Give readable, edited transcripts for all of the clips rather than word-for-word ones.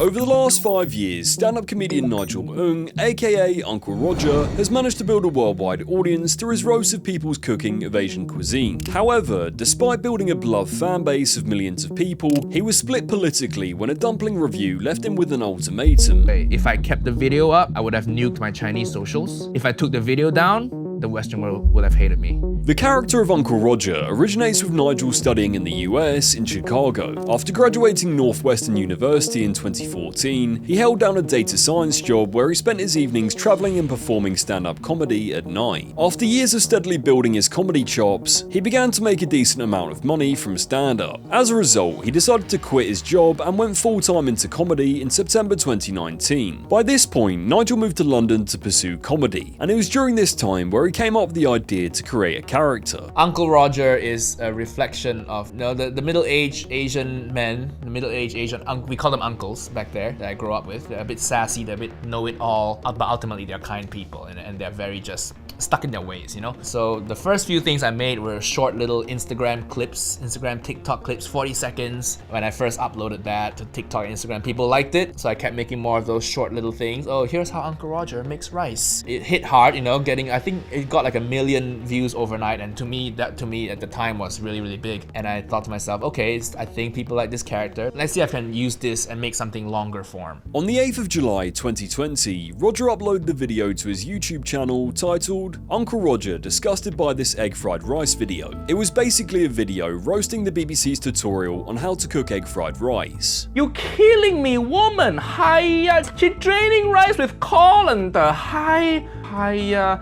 Over the last 5 years, stand-up comedian Nigel, aka Uncle Roger, has managed to build a worldwide audience through his roasts of people's cooking of Asian cuisine. However, despite building a beloved fan base of millions of people, he was split politically when a Dumpling review left him with an ultimatum. If I kept the video up, I would have nuked my Chinese socials. If I took the video down, the Western world would have hated me. The character of Uncle Roger originates with Nigel studying in the US in Chicago. After graduating Northwestern University in 2014, he held down a data science job where he spent his evenings traveling and performing stand-up comedy at night. After years of steadily building his comedy chops, he began to make a decent amount of money from stand-up. As a result, he decided to quit his job and went full-time into comedy in September 2019. By this point, Nigel moved to London to pursue comedy, and it was during this time where he came up with the idea to create a character. Uncle Roger is a reflection of the middle-aged Asian men, the middle-aged Asian, we call them uncles back there that I grew up with. They're a bit sassy, they're a bit know-it-all, but ultimately they're kind people and they're very just stuck in their ways, you know? So the first few things I made were short little Instagram clips, TikTok clips, 40 seconds. When I first uploaded that to TikTok and Instagram, people liked it, so I kept making more of those short little things. Oh, here's how Uncle Roger makes rice. It hit hard, you know, I think it got like 1 million views overnight, and to me at the time was really, really big. And I thought to myself, okay, I think people like this character. Let's see if I can use this and make something longer form. On the 8th of July 2020, Roger uploaded the video to his YouTube channel titled Uncle Roger Disgusted by This Egg Fried Rice Video. It was basically a video roasting the BBC's tutorial on how to cook egg fried rice. You killing me, woman! Hiya! She draining rice with colander. Hiya!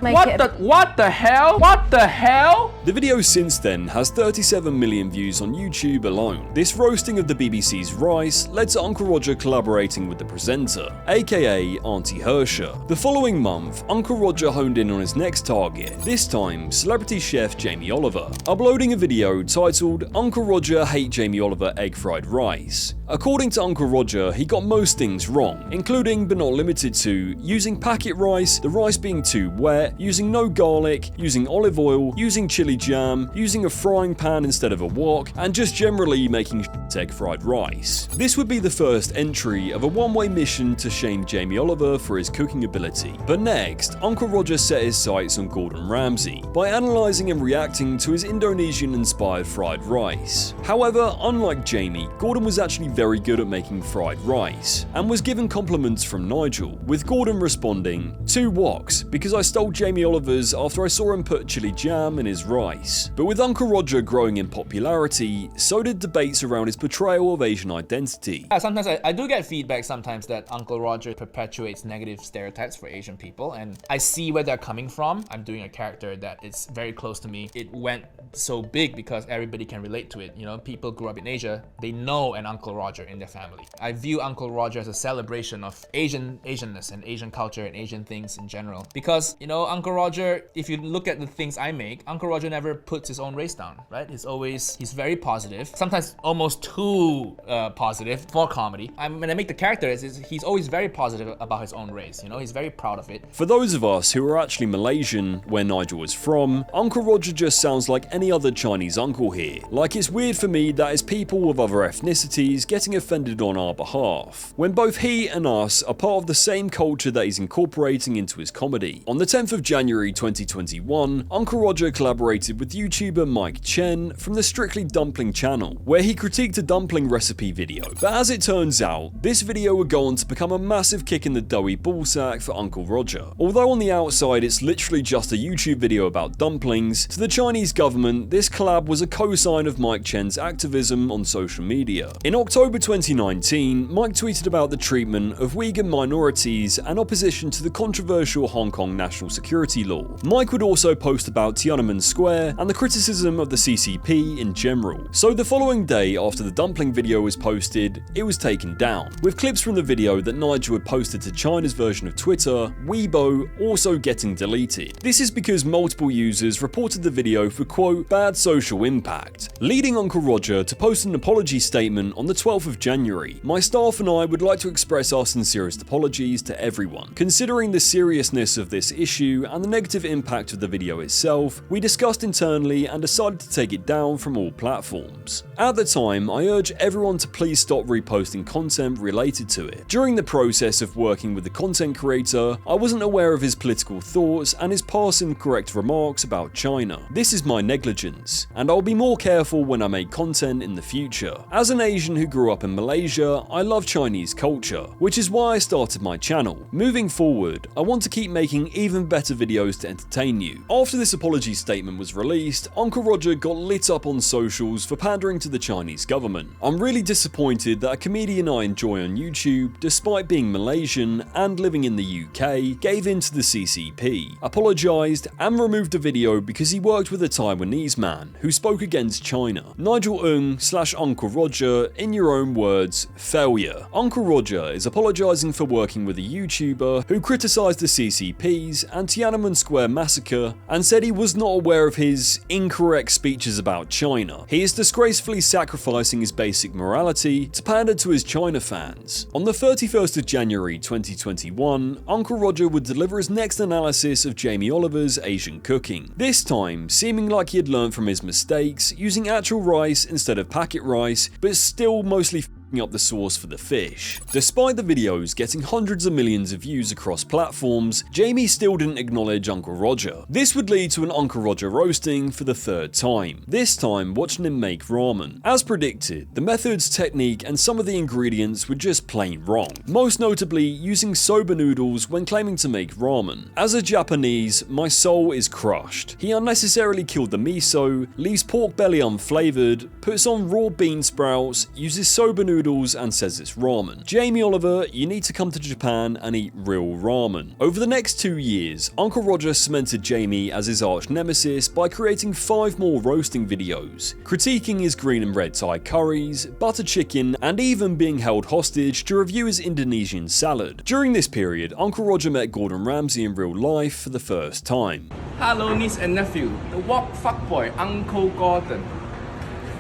What the hell? What the hell? The video since then has 37 million views on YouTube alone. This roasting of the BBC's rice led to Uncle Roger collaborating with the presenter, aka Auntie Hersher. The following month, Uncle Roger honed in on his next target, this time celebrity chef Jamie Oliver, uploading a video titled Uncle Roger Hate Jamie Oliver Egg Fried Rice. According to Uncle Roger, he got most things wrong, including but not limited to using packet rice, the rice being too wet, using no garlic, using olive oil, using chili jam, using a frying pan instead of a wok, and just generally making egg fried rice. This would be the first entry of a one-way mission to shame Jamie Oliver for his cooking ability. But next, Uncle Roger set his sights on Gordon Ramsay by analysing and reacting to his Indonesian-inspired fried rice. However, unlike Jamie, Gordon was actually very good at making fried rice, and was given compliments from Nigel, with Gordon responding, "2 woks, because I stole Jamie Oliver's after I saw him put chili jam in his rice." But with Uncle Roger growing in popularity, so did debates around his portrayal of Asian identity. Sometimes I do get feedback sometimes that Uncle Roger perpetuates negative stereotypes for Asian people, and I see where they're coming from. I'm doing a character that is very close to me. It went so big because everybody can relate to it. You know, people grew up in Asia, they know an Uncle Roger in their family. I view Uncle Roger as a celebration of Asianness and Asian culture and Asian things in general. Because, you know, Uncle Roger, if you look at the things I make, Uncle Roger never puts his own race down, right? He's very positive, sometimes almost too positive for comedy. When I make the character, he's always very positive about his own race, you know, he's very proud of it. For those of us who are actually Malaysian, where Nigel was from, Uncle Roger just sounds like any other Chinese uncle here. Like, it's weird for me that it's people of other ethnicities getting offended on our behalf, when both he and us are part of the same culture that he's incorporating into his comedy. On the 10th of January 2021, Uncle Roger collaborated with YouTuber Chen from the Strictly Dumpling channel, where he critiqued a dumpling recipe video. But as it turns out, this video would go on to become a massive kick in the doughy ballsack for Uncle Roger. Although on the outside it's literally just a YouTube video about dumplings, to the Chinese government this collab was a cosign of Chen's activism on social media. In October 2019, Mike tweeted about the treatment of Uyghur minorities and opposition to the controversial Hong Kong national security law. Mike would also post about Tiananmen Square and the criticism of the CCP in general. So the following day after the dumpling video was posted, it was taken down, with clips from the video that Nigel had posted to China's version of Twitter, FUIYOH, also getting deleted. This is because multiple users reported the video for quote, bad social impact, leading Uncle Roger to post an apology statement on the 12th of January. "My staff and I would like to express our sincerest apologies to everyone. Considering the seriousness of of this issue and the negative impact of the video itself, we discussed internally and decided to take it down from all platforms. At the time, I urged everyone to please stop reposting content related to it. During the process of working with the content creator, I wasn't aware of his political thoughts and his past incorrect remarks about China. This is my negligence, and I'll be more careful when I make content in the future. As an Asian who grew up in Malaysia, I love Chinese culture, which is why I started my channel. Moving forward, I want to keep making even better videos to entertain you. After this apology statement was released, Uncle Roger got lit up on socials for pandering to the Chinese government. I'm really disappointed that a comedian I enjoy on YouTube, despite being Malaysian and living in the UK, gave in to the CCP, apologised and removed the video because he worked with a Taiwanese man who spoke against China. Nigel /Uncle Roger, in your own words, failure. Uncle Roger is apologising for working with a YouTuber who criticised the CCP's and Tiananmen Square massacre and said he was not aware of his incorrect speeches about China. He is disgracefully sacrificing his basic morality to pander to his China fans. On the 31st of January 2021, Uncle Roger would deliver his next analysis of Jamie Oliver's Asian cooking. This time, seeming like he had learned from his mistakes, using actual rice instead of packet rice, but still mostly up the sauce for the fish. Despite the videos getting hundreds of millions of views across platforms, Jamie still didn't acknowledge Uncle Roger. This would lead to an Uncle Roger roasting for the third time, this time watching him make ramen. As predicted, the methods, technique and some of the ingredients were just plain wrong, most notably using soba noodles when claiming to make ramen. As a Japanese, my soul is crushed. He unnecessarily killed the miso, leaves pork belly unflavoured, puts on raw bean sprouts, uses soba noodles and says it's ramen. Jamie Oliver, you need to come to Japan and eat real ramen. Over the next 2 years, Uncle Roger cemented Jamie as his arch nemesis by creating 5 more roasting videos, critiquing his green and red Thai curries, butter chicken, and even being held hostage to review his Indonesian salad. During this period, Uncle Roger met Gordon Ramsay in real life for the first time. Hello, niece and nephew. The walk fuckboy, Uncle Gordon.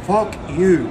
Fuck you.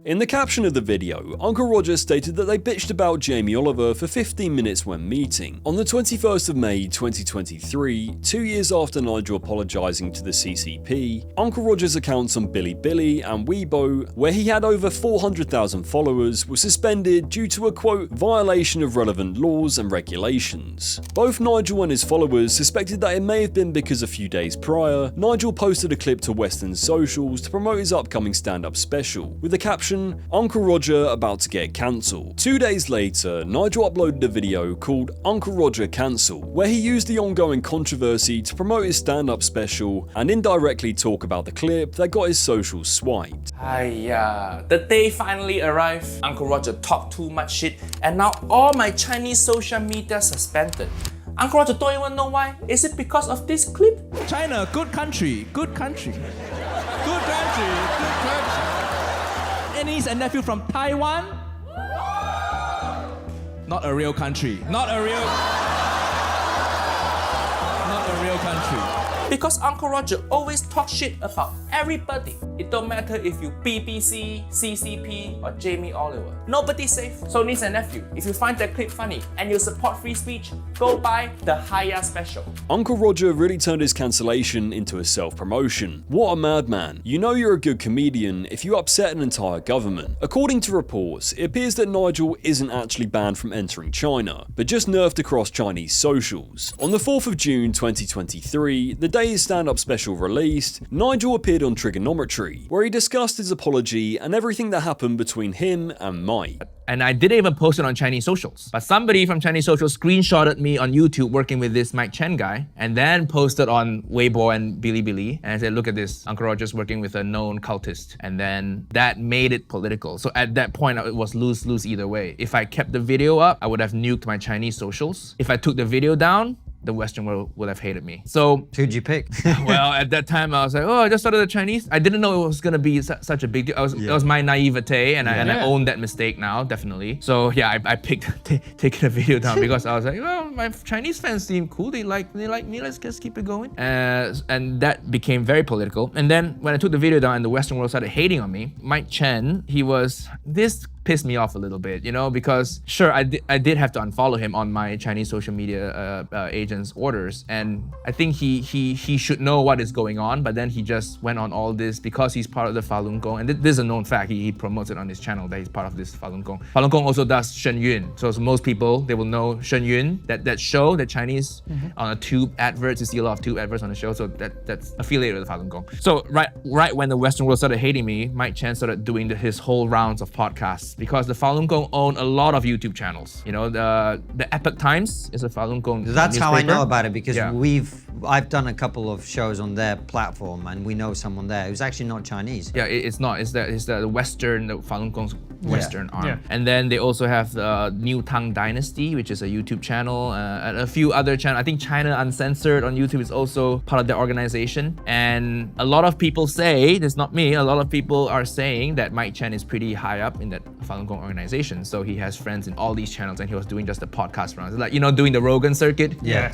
In the caption of the video, Uncle Roger stated that they bitched about Jamie Oliver for 15 minutes when meeting. On the 21st of May 2023, 2 years after Nigel apologising to the CCP, Uncle Roger's accounts on Bilibili and FUIYOH, where he had over 400,000 followers, were suspended due to a quote, violation of relevant laws and regulations. Both Nigel and his followers suspected that it may have been because a few days prior, Nigel posted a clip to Western socials to promote his upcoming stand-up special, with the caption, Uncle Roger about to get cancelled. 2 days later, Nigel uploaded a video called Uncle Roger Cancel, where he used the ongoing controversy to promote his stand-up special and indirectly talk about the clip that got his socials swiped. The day finally arrived. Uncle Roger talked too much shit and now all my Chinese social media suspended. Uncle Roger don't even know why. Is it because of this clip? China, good country, good country. Good country, good country. Niece and nephew from Taiwan? Not a real country. Not a real country. Because Uncle Roger always talks shit about everybody. It don't matter if you BBC, CCP or Jamie Oliver. Nobody's safe. So niece and nephew, if you find that clip funny and you support free speech, go buy the FUIYOH special. Uncle Roger really turned his cancellation into a self-promotion. What a madman. You know you're a good comedian if you upset an entire government. According to reports, it appears that Nigel isn't actually banned from entering China, but just nerfed across Chinese socials. On the 4th of June 2023, the day his stand-up special released, Nigel appeared on Trigonometry, where he discussed his apology and everything that happened between him and Mike. And I didn't even post it on Chinese socials. But somebody from Chinese socials screenshotted me on YouTube working with this Mike Chen guy and then posted on Weibo and Bilibili and said, look at this, Uncle Roger's working with a known cultist. And then that made it political. So at that point, it was lose-lose either way. If I kept the video up, I would have nuked my Chinese socials. If I took the video down, the Western world would have hated me. So who'd you pick? Well, at that time I was like, oh, I just started the Chinese. I didn't know it was gonna be such a big deal. It was my naivete, and I own that mistake now, definitely. So yeah, I picked taking the video down because I was like, well, my Chinese fans seem cool. They like me. Let's just keep it going. And that became very political. And then when I took the video down and the Western world started hating on me, Mike Chen, he was this pissed me off a little bit, you know, because sure, I did have to unfollow him on my Chinese social media agent's orders, and I think he should know what is going on, but then he just went on all this because he's part of the Falun Gong, and this is a known fact. He promotes it on his channel that he's part of this Falun Gong. Falun Gong also does Shen Yun, so most people, they will know Shen Yun, that show, the Chinese on a tube adverts. You see a lot of tube adverts on the show, so that's affiliated with the Falun Gong. So right when the Western world started hating me, Mike Chen started doing his whole rounds of podcasts, because the Falun Gong own a lot of YouTube channels. You know, the Epoch Times is a Falun Gong That's how I newspaper. know about it, because Yeah. I've done a couple of shows on their platform, and we know someone there who's actually not Chinese. Yeah, it's not. It's the Western, the Falun Gong's Western arm. Yeah. And then they also have the New Tang Dynasty, which is a YouTube channel, and a few other channels. I think China Uncensored on YouTube is also part of their organization. And a lot of people say, it's not me, a lot of people are saying that Mike Chen is pretty high up in that Falun Gong organization. So he has friends in all these channels, and he was doing just the podcast rounds. Like, you know, doing the Rogan circuit. Yeah.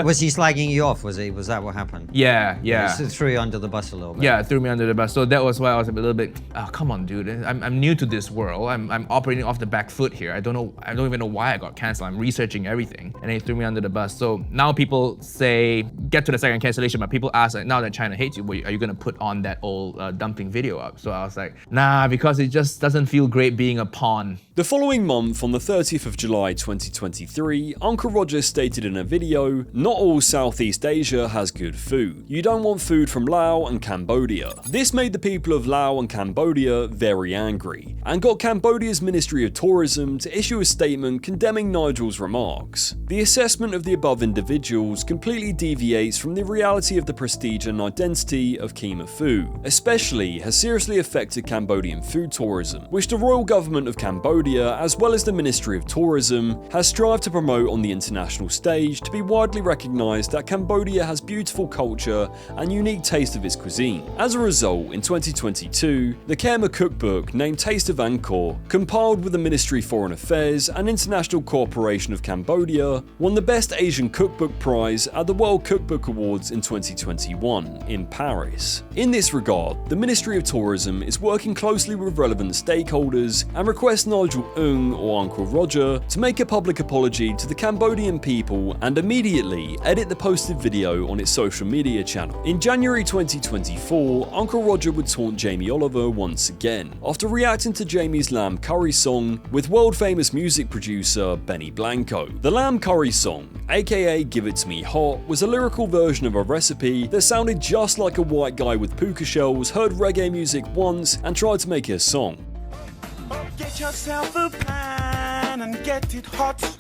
Was he slagging you off? Was that what happened? Yeah. It threw you under the bus a little bit. Yeah, it threw me under the bus. So that was why I was a little bit, oh, come on, dude. I'm new to this world. I'm operating off the back foot here. I don't even know why I got canceled. I'm researching everything. And he threw me under the bus. So now people say, get to the second cancellation, but people ask, like, now that China hates you, are you gonna put on that old Dumpling video up? So I was like, nah, because it just doesn't feel great being a pawn. The following month, on the 30th of July 2023, Uncle Roger stated in a video, "Not all Southeast Asia has good food. You don't want food from Laos and Cambodia." This made the people of Laos and Cambodia very angry, and got Cambodia's Ministry of Tourism to issue a statement condemning Nigel's remarks. The assessment of the above individuals completely deviates from the reality of the prestige and identity of Khmer food, especially has seriously affected Cambodian food tourism, which the royal government of Cambodia, as well as the Ministry of Tourism, has strived to promote on the international stage to be widely recognised that Cambodia has beautiful culture and unique taste of its cuisine. As a result, in 2022, the Khmer cookbook named Taste of Angkor, compiled with the Ministry of Foreign Affairs and International Cooperation of Cambodia, won the Best Asian Cookbook Prize at the World Cookbook Awards in 2021 in Paris. In this regard, the Ministry of Tourism is working closely with relevant stakeholders and requests Nigel or Uncle Roger to make a public apology to the Cambodian people and immediately edit the posted video on its social media channel. In January 2024, Uncle Roger would taunt Jamie Oliver once again, after reacting to Jamie's lamb curry song with world-famous music producer Benny Blanco. The lamb curry song, aka Give It To Me Hot, was a lyrical version of a recipe that sounded just like a white guy with puka shells heard reggae music once and tried to make it a song. Get yourself a pan and get it hot.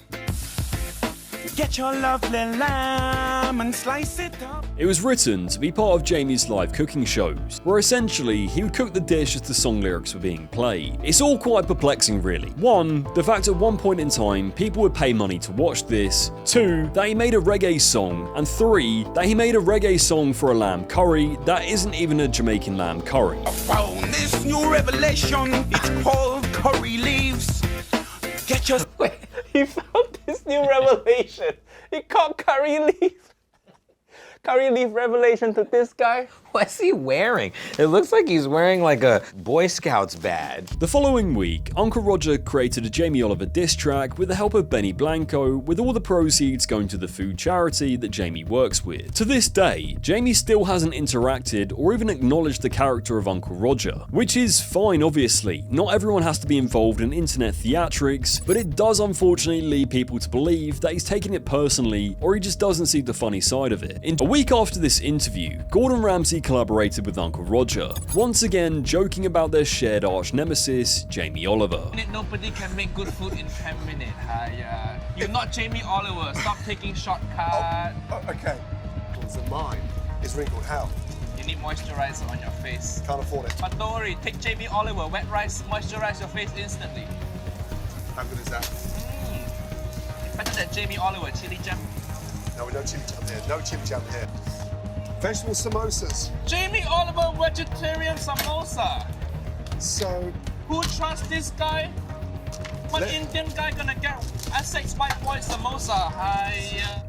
Get your lovely lamb and slice it up. It was written to be part of Jamie's live cooking shows, where essentially he would cook the dish as the song lyrics were being played. It's all quite perplexing really. 1, the fact at one point in time people would pay money to watch this. 2, that he made a reggae song. And 3, that he made a reggae song for a lamb curry that isn't even a Jamaican lamb curry. I found this new revelation. It's called curry leaves. Get your Wait, he found this new revelation. He called curry leaf. Curry leaf revelation to this guy. What's he wearing? It looks like he's wearing like a Boy Scouts badge. The following week, Uncle Roger created a Jamie Oliver diss track with the help of Benny Blanco, with all the proceeds going to the food charity that Jamie works with. To this day, Jamie still hasn't interacted or even acknowledged the character of Uncle Roger, which is fine obviously. Not everyone has to be involved in internet theatrics, but it does unfortunately lead people to believe that he's taking it personally or he just doesn't see the funny side of it. A week after this interview, Gordon Ramsay collaborated with Uncle Roger, once again joking about their shared arch nemesis, Jamie Oliver. Nobody can make good food in 10 minutes. You're not Jamie Oliver. Stop taking shortcuts. Okay. So mine is wrinkled. How? You need moisturizer on your face. Can't afford it. But don't worry, take Jamie Oliver, wet rice, moisturize your face instantly. How good is that? Better than Jamie Oliver, chili jam. No, no chili jam here. No chili jam here. Vegetable samosas. Jamie Oliver vegetarian samosa. So, Who trusts this guy? What Indian guy gonna get Essex White Boy Samosa.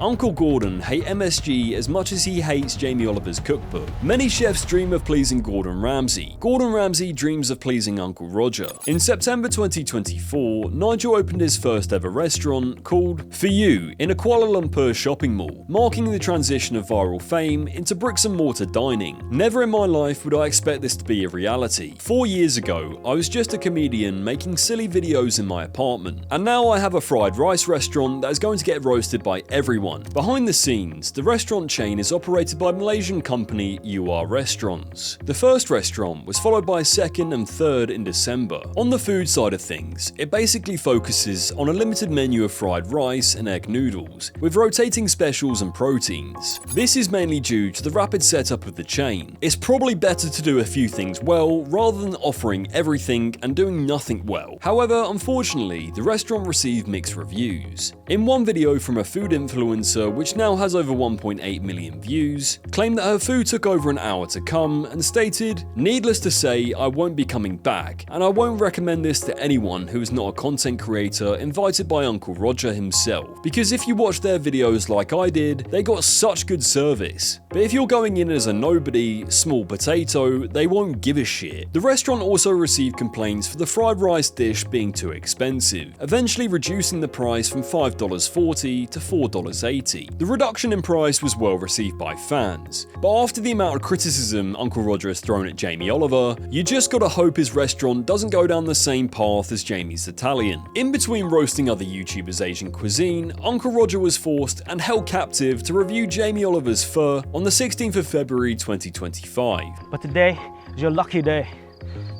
Uncle Gordon hates MSG as much as he hates Jamie Oliver's cookbook. Many chefs dream of pleasing Gordon Ramsay. Gordon Ramsay dreams of pleasing Uncle Roger. In September 2024, Nigel opened his first ever restaurant called FUIYOH in a Kuala Lumpur shopping mall, marking the transition of viral fame into bricks and mortar dining. Never in my life would I expect this to be a reality. 4 years ago, I was just a comedian making silly videos in my apartment, and now I have a fried rice restaurant that is going to get roasted by everyone. Behind the scenes, the restaurant chain is operated by Malaysian company FUIYOH Restaurants. The first restaurant was followed by a second and third in December. On the food side of things, it basically focuses on a limited menu of fried rice and egg noodles, with rotating specials and proteins. This is mainly due to the rapid setup of the chain. It's probably better to do a few things well rather than offering everything and doing nothing well. However, unfortunately, the restaurant received mixed reviews. In one video from a food influencer, which now has over 1.8 million views, claimed that her food took over an hour to come and stated, "Needless to say, I won't be coming back, and I won't recommend this to anyone who is not a content creator invited by Uncle Roger himself, because if you watch their videos like I did, they got such good service. But if you're going in as a nobody, small potato, they won't give a shit." The restaurant also received complaints for the fried rice dish being too expensive, eventually reducing the price from $5.40 to $4.80. The reduction in price was well received by fans, but after the amount of criticism Uncle Roger has thrown at Jamie Oliver, you just gotta hope his restaurant doesn't go down the same path as Jamie's Italian. In between roasting other YouTubers' Asian cuisine, Uncle Roger was forced and held captive to review Jamie Oliver's pho on the 16th of February 2025. But today is your lucky day.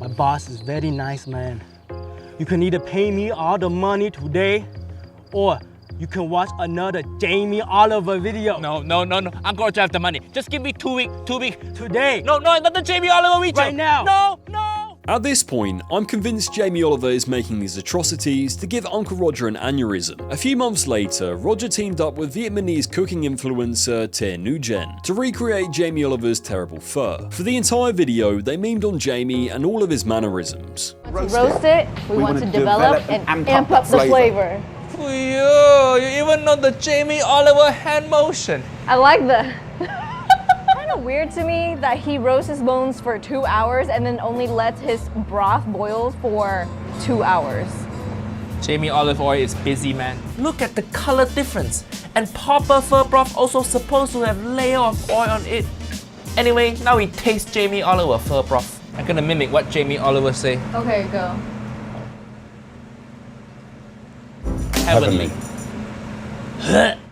My boss is very nice, man. You can either pay me all the money today, or you can watch another Jamie Oliver video. No. Uncle Roger have the money. Just give me 2 weeks. Today. No, not the Jamie Oliver video. Right now. No. At this point, I'm convinced Jamie Oliver is making these atrocities to give Uncle Roger an aneurysm. A few months later, Roger teamed up with Vietnamese cooking influencer Chen to recreate Jamie Oliver's terrible pho. For the entire video, they memed on Jamie and all of his mannerisms. Roast it, we want to develop and amp up the flavor. FUIYOH, you even know the Jamie Oliver hand motion. I like that. Kind of weird to me that he roasts his bones for 2 hours and then only lets his broth boil for 2 hours. Jamie Olive oil is busy, man. Look at the color difference. And proper pho broth also supposed to have layer of oil on it. Anyway, now we taste Jamie Oliver pho broth. I'm gonna mimic what Jamie Oliver say. Okay, go. Heavenly.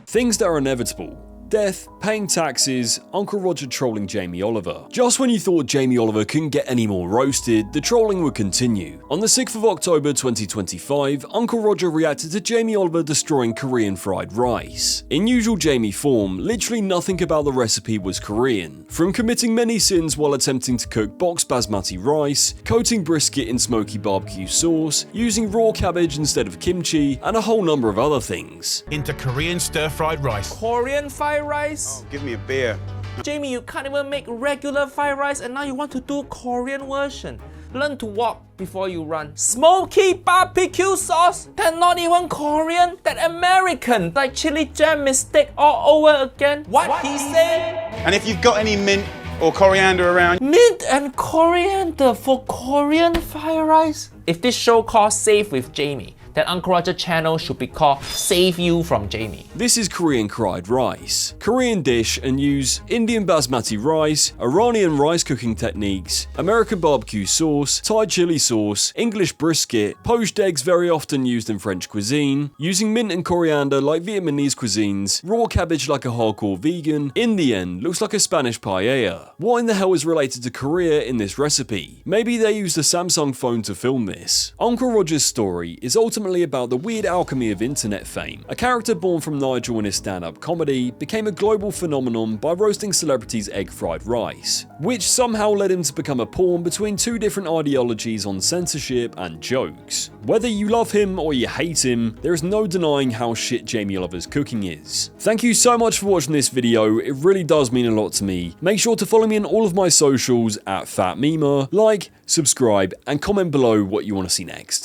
Things that are inevitable. Death, paying taxes, Uncle Roger trolling Jamie Oliver. Just when you thought Jamie Oliver couldn't get any more roasted, the trolling would continue. On the 6th of October 2025, Uncle Roger reacted to Jamie Oliver destroying Korean fried rice. In usual Jamie form, literally nothing about the recipe was Korean. From committing many sins while attempting to cook boxed basmati rice, coating brisket in smoky barbecue sauce, using raw cabbage instead of kimchi, and a whole number of other things. Into Korean stir-fried rice. Korean fried rice? Oh, give me a beer. Jamie, you can't even make regular fried rice and now you want to do Korean version. Learn to walk before you run. Smoky barbecue sauce? That not even Korean? That American? Like chili jam mistake all over again? What he said? And if you've got any mint or coriander around. Mint and coriander for Korean fried rice? If this show called Save with Jamie, that Uncle Roger channel should be called Save You from Jamie. This is Korean fried rice. Korean dish and use Indian basmati rice, Iranian rice cooking techniques, American barbecue sauce, Thai chili sauce, English brisket, poached eggs very often used in French cuisine, using mint and coriander like Vietnamese cuisines, raw cabbage like a hardcore vegan, in the end looks like a Spanish paella. What in the hell is related to Korea in this recipe? Maybe they used a Samsung phone to film this. Uncle Roger's story is ultimately about the weird alchemy of internet fame. A character born from Nigel in his stand-up comedy became a global phenomenon by roasting celebrities' egg fried rice, which somehow led him to become a pawn between two different ideologies on censorship and jokes. Whether you love him or you hate him, there is no denying how shit Jamie Oliver's cooking is. Thank you so much for watching this video, it really does mean a lot to me. Make sure to follow me on all of my socials at Phat Network, like, subscribe, and comment below what you want to see next.